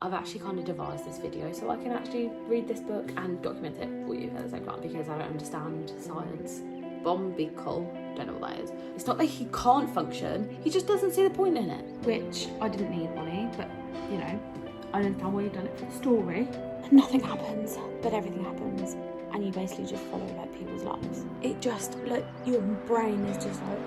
I've actually kind of devised this video so I can actually read this book and document it for you at the same time, because I don't understand science. Bombical, don't know what that is. It's not that he can't function, he just doesn't see the point in it. Which, I didn't need Bonnie, but you know, I understand why you've done it for the story. And nothing happens, but everything happens. And you basically just follow like people's lives. It just, like, your brain is just like...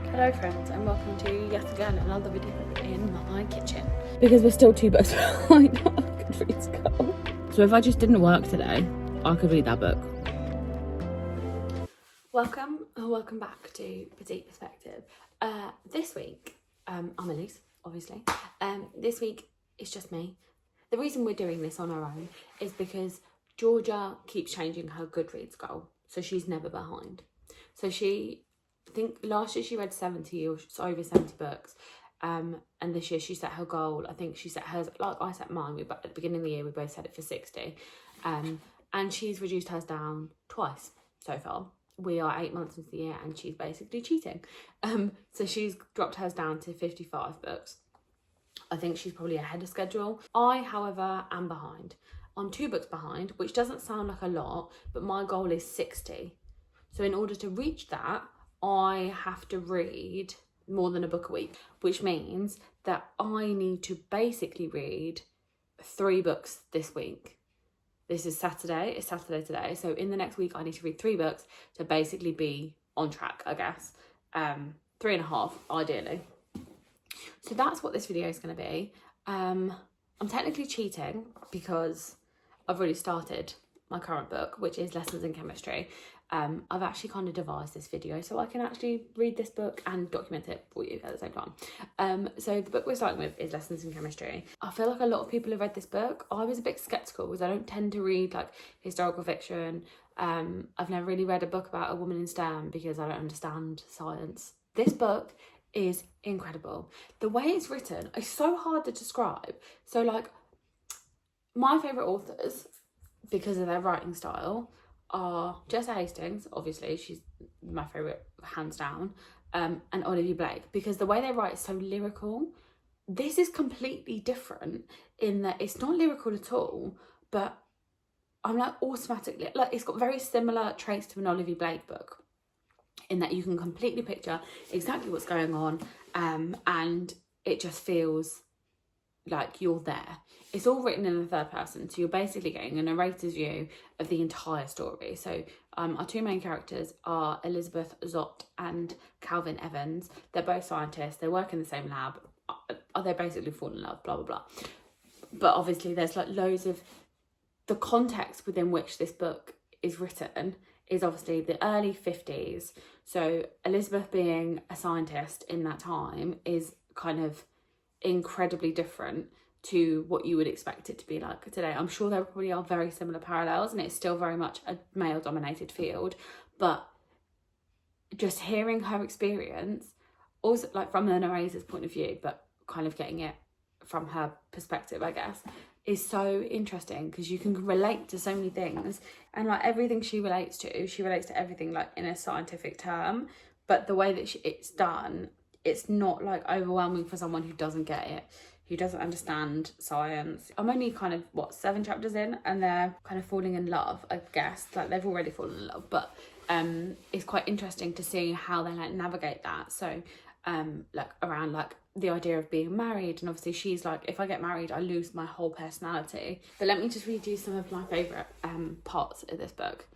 Hello friends, and welcome to yet again another video in my kitchen. Because we're still 2 books behind our Goodreads Goal. So if I just didn't work today, I could read that book. Welcome back to Petite Perspective. This week, I'm Elise, obviously. This week, it's just me. The reason we're doing this on our own is because Georgia keeps changing her Goodreads goal, so she's never behind. So I think last year she read 70 or over 70 books, and this year she set her goal. I think she set hers, like I set mine, but at the beginning of the year we both set it for 60, and she's reduced hers down twice so far. We are 8 months into the year and she's basically cheating. So she's dropped hers down to 55 books. I think she's probably ahead of schedule. I, however, am behind. I'm 2 books behind, which doesn't sound like a lot, but my goal is 60. So in order to reach that, I have to read more than a book a week, which means that I need to basically read 3 books this week. This is Saturday, it's Saturday today. So in the next week, I need to read 3 books to basically be on track, I guess. 3.5, ideally. So that's what this video is going to be. I'm technically cheating because I've already started my current book, which is Lessons in Chemistry. I've actually kind of devised this video so I can actually read this book and document it for you at the same time. So the book we're starting with is Lessons in Chemistry. I feel like a lot of people have read this book. I was a bit skeptical because I don't tend to read like historical fiction. I've never really read a book about a woman in STEM because I don't understand science. This book is incredible. The way it's written is so hard to describe. So like, my favourite authors, because of their writing style, are Jess Hastings, obviously, she's my favourite hands down, and Olivia Blake, because the way they write is so lyrical. This is completely different in that it's not lyrical at all, but I'm like automatically, like it's got very similar traits to an Olivia Blake book in that you can completely picture exactly what's going on, and it just feels like you're there. It's all written in the third person, so you're basically getting a narrator's view of the entire story. So our 2 main characters are Elizabeth Zott and Calvin Evans. They're both scientists, they work in the same lab, they basically fall in love, blah blah blah. But obviously there's like loads of the context within which this book is written is obviously the early 50s. So Elizabeth being a scientist in that time is kind of incredibly different to what you would expect it to be like today. I'm sure there probably are very similar parallels and it's still very much a male dominated field, but just hearing her experience, also like from the narrator's point of view, but kind of getting it from her perspective, I guess, is so interesting because you can relate to so many things, and like everything she relates to everything like in a scientific term, but the way that it's done, it's not like overwhelming for someone who doesn't get it, who doesn't understand science. I'm only kind of 7 chapters in and they're kind of falling in love, I guess, like they've already fallen in love, but it's quite interesting to see how they like navigate that. So like around like the idea of being married, and obviously she's like, if I get married I lose my whole personality. But let me just read you some of my favourite parts of this book.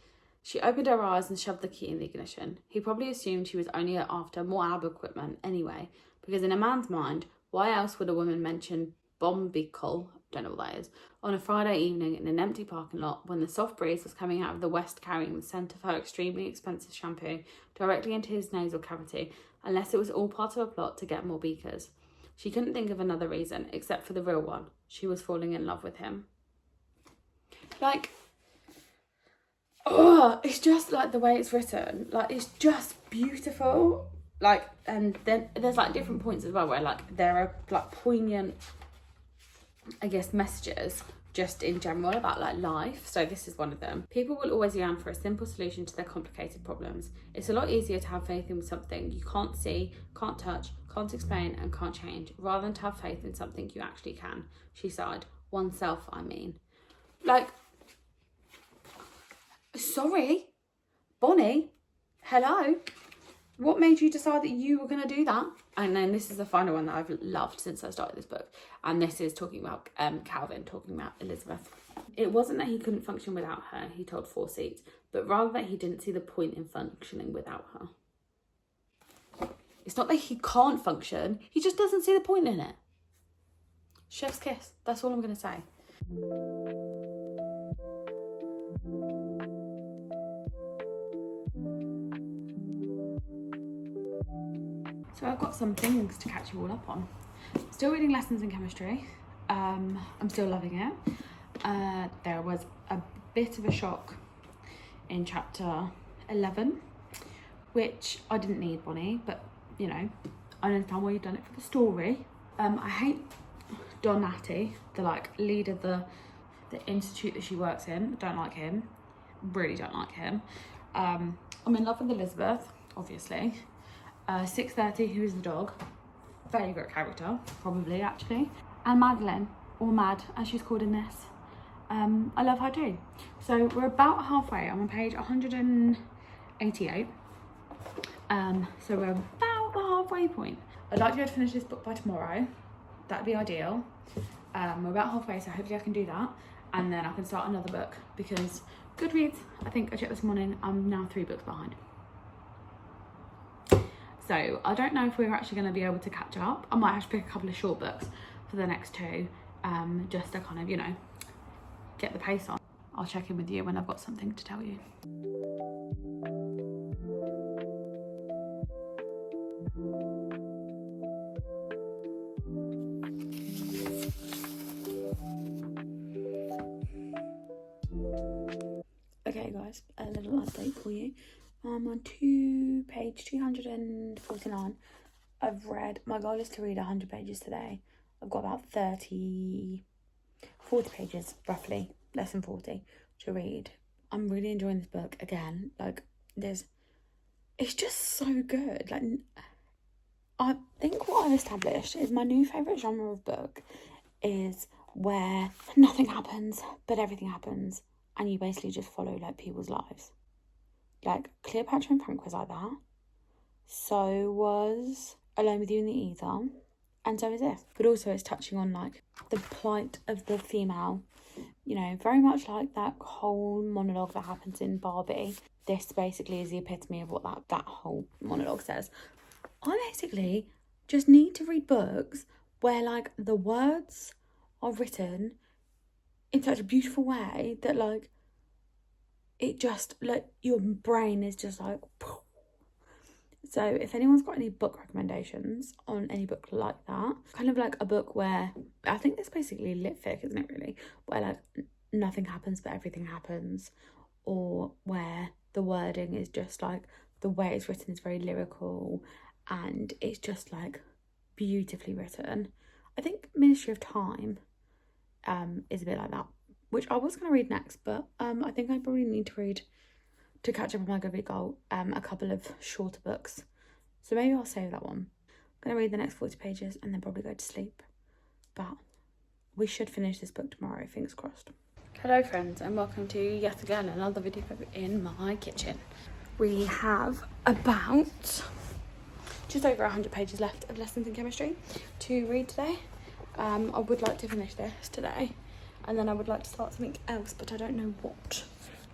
She opened her eyes and shoved the key in the ignition. He probably assumed she was only after more lab equipment anyway, because in a man's mind, why else would a woman mention bombical, don't know what that is, on a Friday evening in an empty parking lot when the soft breeze was coming out of the west carrying the scent of her extremely expensive shampoo directly into his nasal cavity, unless it was all part of a plot to get more beakers. She couldn't think of another reason, except for the real one. She was falling in love with him. Like, oh, it's just like the way it's written, like it's just beautiful. Like, and then there's like different points as well where like there are like poignant I guess, messages just in general about like life. So this is one of them. People will always yearn for a simple solution to their complicated problems. It's a lot easier to have faith in something you can't see, can't touch, can't explain and can't change, rather than to have faith in something you actually can. She sighed. Oneself, I mean. Like, sorry, Bonnie, hello? What made you decide that you were going to do that? And then this is the final one that I've loved since I started this book. And this is talking about Calvin, talking about Elizabeth. It wasn't that he couldn't function without her, he told Four Seats, but rather that he didn't see the point in functioning without her. It's not that he can't function, he just doesn't see the point in it. Chef's kiss, that's all I'm going to say. So I've got some things to catch you all up on. Still reading Lessons in Chemistry. I'm still loving it. There was a bit of a shock in chapter 11, which I didn't need, Bonnie, but you know, I understand why you've done it for the story. I hate Donati, the like leader of the institute that she works in. Don't like him. Really don't like him. I'm in love with Elizabeth, obviously. 6:30, who is the dog. Favourite character, probably, actually. And Madeline, or Mad, as she's called in this. I love her too. So we're about halfway. I'm on page 188. So we're about the halfway point. I'd like to be able to finish this book by tomorrow. That'd be ideal. We're about halfway, so hopefully I can do that. And then I can start another book, because Goodreads, I think I checked this morning, I'm now 3 books behind. So I don't know if we're actually going to be able to catch up. I might have to pick a couple of short books for the next 2, just to kind of, you know, get the pace on. I'll check in with you when I've got something to tell you. Okay guys, a little update for you. I'm on page 249. I've read, my goal is to read 100 pages today. I've got about 40 pages, roughly, less than 40 to read. I'm really enjoying this book again. Like, it's just so good. Like, I think what I've established is my new favourite genre of book is where nothing happens, but everything happens, and you basically just follow, like, people's lives. Like, Cleopatra and Frank was like that. So was Alone with You in the Ether. And so is this. But also it's touching on, like, the plight of the female. You know, very much like that whole monologue that happens in Barbie. This basically is the epitome of what that whole monologue says. I basically just need to read books where, like, the words are written in such a beautiful way that, like, it just, like, your brain is just like, poof. So if anyone's got any book recommendations on any book like that, kind of like a book where, I think it's basically lit fic, isn't it really? Where, like, nothing happens but everything happens, or where the wording is just, like, the way it's written is very lyrical and it's just, like, beautifully written. I think Ministry of Time is a bit like that, which I was going to read next, but I think I probably need to read, to catch up on my Goodreads Goal, a couple of shorter books. So maybe I'll save that one. I'm going to read the next 40 pages and then probably go to sleep. But we should finish this book tomorrow, fingers crossed. Hello friends, and welcome to yet again another video in my kitchen. We have about just over 100 pages left of Lessons in Chemistry to read today. I would like to finish this today, and then I would like to start something else, but I don't know what.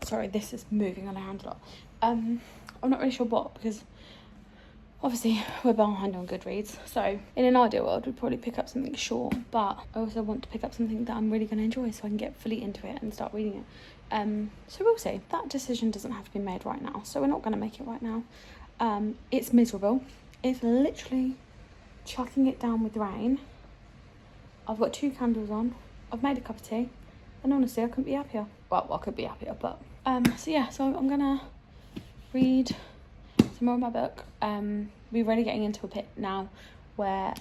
Sorry, this is moving on a hand a lot. I'm not really sure what, because obviously we're behind on Goodreads. So in an ideal world, we'd probably pick up something short, but I also want to pick up something that I'm really going to enjoy so I can get fully into it and start reading it. So we'll see. That decision doesn't have to be made right now, so we're not going to make it right now. It's miserable. It's literally chucking it down with rain. I've got 2 candles on. I've made a cup of tea, and honestly, I couldn't be happier. Well, I could be happier, but so yeah. So I'm gonna read some more of my book. We're really getting into a bit now where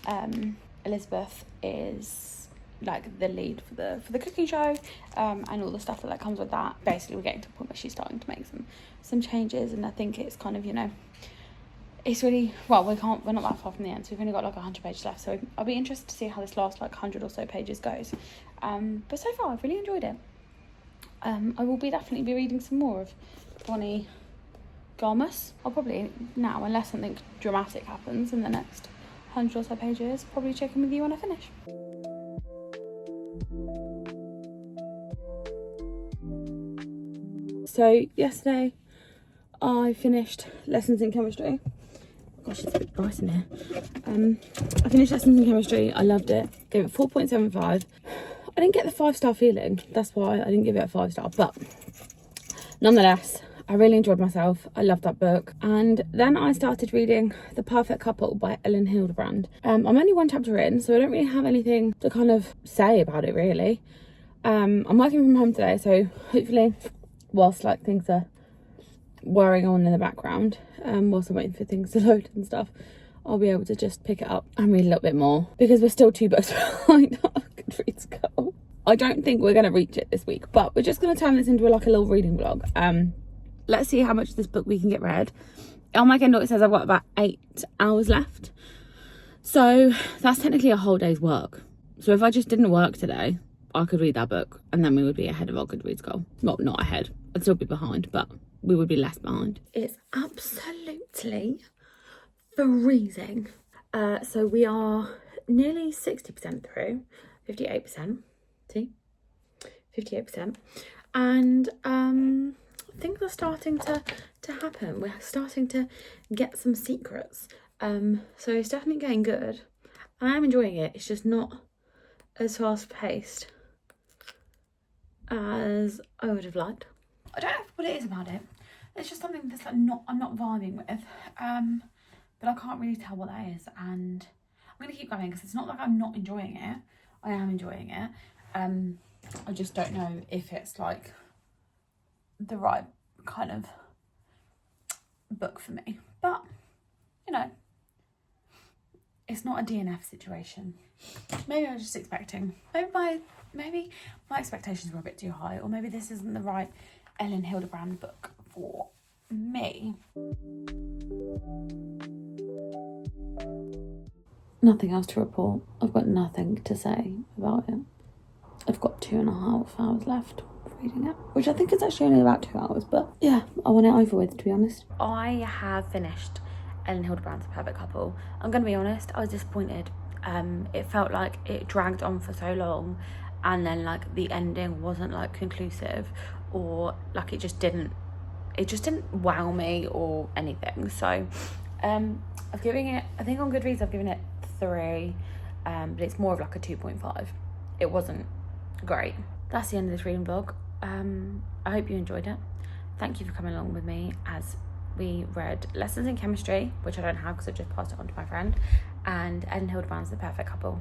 Elizabeth is like the lead for the cooking show, and all the stuff that comes with that. Basically, we're getting to the point where she's starting to make some changes, and I think it's kind of, you know, it's really, well, we're not that far from the end, so we've only got like 100 pages left, so I'll be interested to see how this last like 100 or so pages goes. But so far I've really enjoyed it. I will definitely be reading some more of Bonnie Garmus. I'll probably now, unless something dramatic happens in the next 100 or so pages, probably check in with you when I finish. So yesterday I finished lessons in chemistry. Gosh, it's a bit bright in here. I finished lessons in chemistry. I loved it. Gave it 4.75. I didn't get the 5-star feeling. That's why I didn't give it a 5-star. But nonetheless, I really enjoyed myself. I loved that book. And then I started reading The Perfect Couple by Ellen Hildebrand. I'm only one chapter in, so I don't really have anything to kind of say about it, really. I'm working from home today, so hopefully, whilst like things are whirring on in the background, whilst I'm waiting for things to load and stuff, I'll be able to just pick it up and read a little bit more, because we're still 2 books behind our Goodreads goal. I don't think we're going to reach it this week, but we're just going to turn this into like a little reading vlog. Let's see how much of this book we can get read. On my Kindle it says I've got about 8 hours left, so that's technically a whole day's work. So if I just didn't work today, I could read that book and then we would be ahead of our Goodreads goal. Well, not ahead, I'd still be behind, but we would be less behind. It's absolutely freezing. So we are nearly 60% through, 58%. See? 58%. And things are starting to happen. We're starting to get some secrets. So it's definitely getting good. And I'm enjoying it. It's just not as fast paced as I would have liked. I don't know what it is about it. It's just something that's like I'm not vibing with. But I can't really tell what that is, and I'm gonna keep going because it's not like I'm not enjoying it. I am enjoying it. I just don't know if it's like the right kind of book for me. But you know, it's not a DNF situation. Maybe I was just expecting. Maybe my expectations were a bit too high, or maybe this isn't the right Ellen Hildebrand book for me. Nothing else to report. I've got nothing to say about it. I've got 2.5 hours left reading it, which I think is actually only about 2 hours, but yeah, I want it over with, to be honest. I have finished Ellen Hildebrand's Perfect Couple. I'm gonna be honest, I was disappointed. It felt like it dragged on for so long, and then like the ending wasn't like conclusive, or like it just didn't wow me or anything. So I've given it, I think on Goodreads I've given it 3, but it's more of like a 2.5. It wasn't great. That's the end of this reading vlog. I hope you enjoyed it. Thank you for coming along with me as we read Lessons in Chemistry, which I don't have because I just passed it on to my friend, and Ellen Hildebrand's The Perfect Couple.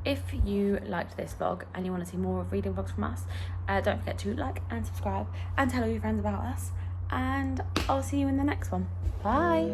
If you liked this vlog and you want to see more of reading vlogs from us, don't forget to like and subscribe and tell all your friends about us, and I'll see you in the next one. Bye.